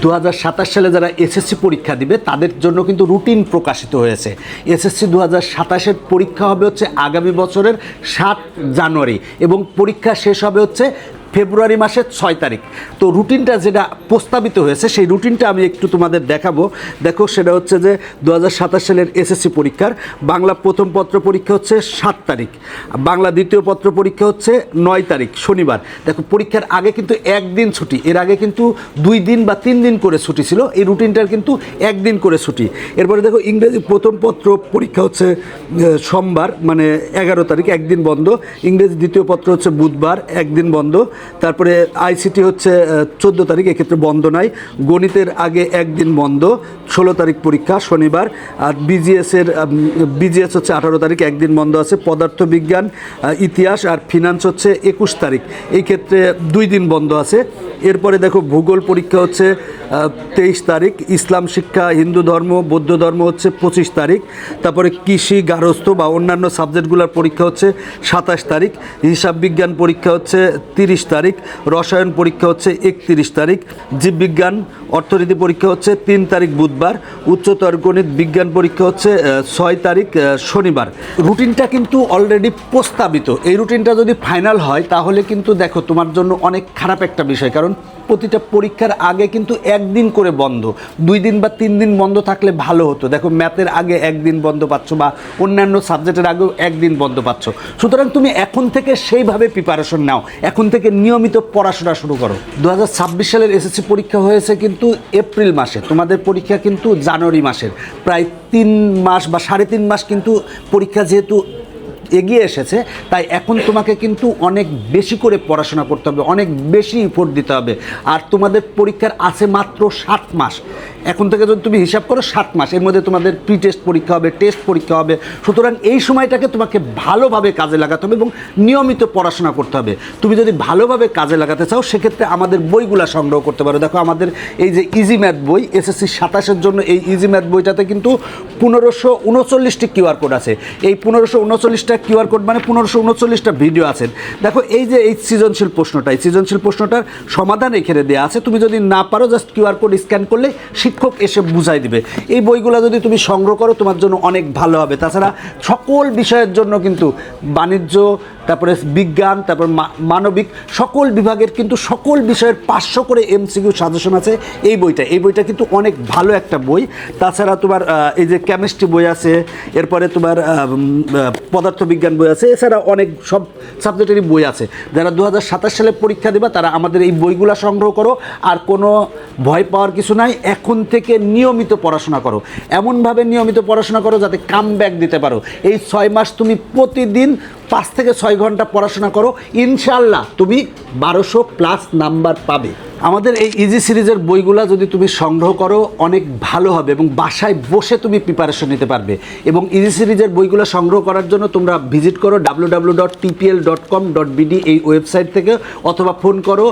2027 সালে যারা এসএসসি পরীক্ষা দিবে তাদের জন্য কিন্তু রুটিন প্রকাশিত হয়েছে। এসএসসি 2027-এর পরীক্ষা হবে হচ্ছে আগামী বছরের 7 জানুয়ারি এবং পরীক্ষা শেষ হবে হচ্ছে ফেব্রুয়ারি মাসের 6 তারিখ। তো রুটিনটা যেটা প্রস্তাবিত হয়েছে সেই রুটিনটা আমি একটু তোমাদের দেখাবো। দেখো, সেটা হচ্ছে যে 2027 সালের এসএসসি পরীক্ষার বাংলা প্রথম পত্র পরীক্ষা হচ্ছে 7 তারিখ, বাংলা দ্বিতীয় পত্র পরীক্ষা হচ্ছে 9 তারিখ শনিবার। দেখো, পরীক্ষার আগে কিন্তু একদিন ছুটি, এর আগে কিন্তু 2 দিন বা 3 দিন করে ছুটি ছিল, এই রুটিনটার কিন্তু একদিন করে ছুটি। এরপরে দেখো, ইংরেজি প্রথম পত্র পরীক্ষা হচ্ছে সোমবার মানে 11 তারিখ, একদিন বন্ধ। ইংরেজি দ্বিতীয় পত্র হচ্ছে বুধবার, একদিন বন্ধ। তারপরে আইসিটি হচ্ছে 14 তারিখ, এক্ষেত্রে বন্ধ নাই। গণিতের আগে একদিন বন্ধ, 16 তারিখ পরীক্ষা শনিবার। আর বিজিএস হচ্ছে 18 তারিখ, একদিন বন্ধ আছে। পদার্থবিজ্ঞান, ইতিহাস আর ফিনান্স হচ্ছে 21 তারিখ, এই ক্ষেত্রে 2 দিন বন্ধ আছে। এরপরে দেখো, ভূগোল পরীক্ষা হচ্ছে 23 তারিখ, ইসলাম শিক্ষা, হিন্দু ধর্ম, বৌদ্ধ ধর্ম হচ্ছে 25 তারিখ। তারপরে কৃষি, গার্হস্থ্য বা অন্যান্য সাবজেক্টগুলোর পরীক্ষা হচ্ছে 27 তারিখ। হিসাব বিজ্ঞান পরীক্ষা হচ্ছে 30 তারিখ, রসায়ন পরীক্ষা হচ্ছে 31 তারিখ, জীববিজ্ঞান অর্থনীতি পরীক্ষা হচ্ছে 3 তারিখ বুধবার, উচ্চতর গণিত বিজ্ঞান পরীক্ষা হচ্ছে 6 তারিখ শনিবার। রুটিনটা কিন্তু অলরেডি প্রস্তাবিত, এই রুটিনটা যদি ফাইনাল হয় তাহলে কিন্তু দেখো তোমার জন্য অনেক খারাপ একটা বিষয়, কারণ প্রতিটা পরীক্ষার আগে কিন্তু একদিন করে বন্ধ, 2 দিন বা 3 দিন বন্ধ থাকলে ভালো হতো। দেখো, ম্যাথের আগে একদিন বন্ধ পাচ্ছ বা অন্যান্য সাবজেক্টের আগেও একদিন বন্ধ পাচ্ছ। সুতরাং তুমি এখন থেকে সেইভাবে প্রিপারেশন নাও, এখন থেকে নিয়মিত পড়াশোনা শুরু করো। 2026 সালের এসএসসি পরীক্ষা হয়েছে কিন্তু এপ্রিল মাসে, তোমাদের পরীক্ষা কিন্তু জানুয়ারি মাসের। প্রায় 3 মাস বা 3.5 মাস কিন্তু পরীক্ষা যেহেতু এগিয়ে এসেছে, তাই এখন তোমাকে কিন্তু অনেক বেশি করে পড়াশোনা করতে হবে, অনেক বেশি এফোর্ট দিতে হবে। আর তোমাদের পরীক্ষার আছে মাত্র 7 মাস, এখন থেকে যদি তুমি হিসাব করো 7 মাস, এর মধ্যে তোমাদের প্রি টেস্ট পরীক্ষা হবে, টেস্ট পরীক্ষা হবে। সুতরাং এই সময়টাকে তোমাকে ভালোভাবে কাজে লাগাতে হবে এবং নিয়মিত পড়াশোনা করতে হবে। তুমি যদি ভালোভাবে কাজে লাগাতে চাও সেক্ষেত্রে আমাদের বইগুলো সংগ্রহ করতে পারো। দেখো, আমাদের এই যে ইজি ম্যাথ বই, এসএসসি 27-এর জন্য এই ইজি ম্যাথ বইটাতে কিন্তু 1539টি কিউআর কোড আছে। এই 1539টা কিউআর কোড মানে 1539টা ভিডিও আছে। দেখো, এই যে এই সৃজনশীল প্রশ্নটা, এই সৃজনশীল প্রশ্নটার সমাধান এখানে দেওয়া আছে। তুমি যদি না পারো জাস্ট কিউআর কোড স্ক্যান করলে শিক্ষক এসে বুঝাই দিবে। এই বইগুলো যদি তুমি সংগ্রহ করো তোমার জন্য অনেক ভালো হবে। তাছাড়া সকল বিষয়ের জন্য কিন্তু বাণিজ্য, তারপরে বিজ্ঞান, তারপর মানবিক, সকল বিভাগের কিন্তু সকল বিষয়ের 500 করে এমসিকিউ সাজেশন আছে এই বইটা কিন্তু অনেক ভালো একটা বই। তাছাড়া তোমার এই যে কেমিস্ট্রি বই আছে, এরপরে তোমার পদার্থবিজ্ঞান বই আছে, এছাড়া অনেক সব সাবজেক্টেরই বই আছে। যারা 2027 সালে পরীক্ষা দেবা তারা আমাদের এই বইগুলো সংগ্রহ করো। আর কোনো ভয় পাওয়ার কিছু নাই, এখন থেকে নিয়মিত পড়াশোনা করো, এমনভাবে নিয়মিত পড়াশোনা করো যাতে কামব্যাক দিতে পারো। এই 6 মাস তুমি প্রতিদিন 5 থেকে 6 ঘন্টা পড়াশোনা করো, ইনশাআল্লাহ তুমি 1200+ নাম্বার পাবে। আমাদের এই ইজি সিরিজের বইগুলো যদি তুমি সংগ্রহ করো অনেক ভালো হবে এবং বাসায় বসে তুমি প্রিপারেশন নিতে পারবে। এবং ইজি সিরিজের বইগুলো সংগ্রহ করার জন্য তোমরা ভিজিট করো www.tpl.com.bd এই ওয়েবসাইট থেকে, অথবা ফোন করো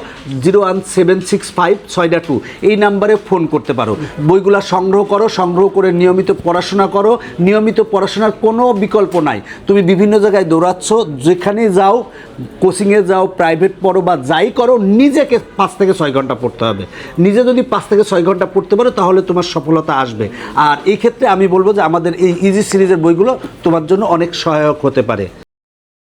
01765 এই নাম্বারে ফোন করতে পারো। বইগুলো সংগ্রহ করো, সংগ্রহ করে নিয়মিত পড়াশোনা করো। নিয়মিত পড়াশোনার কোনো বিকল্প নাই। তুমি বিভিন্ন জায়গায় দৌড়াচ্ছ, যেখানে যাও, কোচিংয়ে যাও, প্রাইভেট পড়ো বা যাই করো, নিজেকে 5 থেকে 6 ঘন্টা পড়তে হবে। নিজে যদি 5 থেকে 6 ঘন্টা পড়তে পারো তাহলে তোমার সফলতা আসবে। আর এই ক্ষেত্রে আমি বলবো যে আমাদের এই ইজি সিরিজের বইগুলো তোমার জন্য অনেক সহায়ক হতে পারে।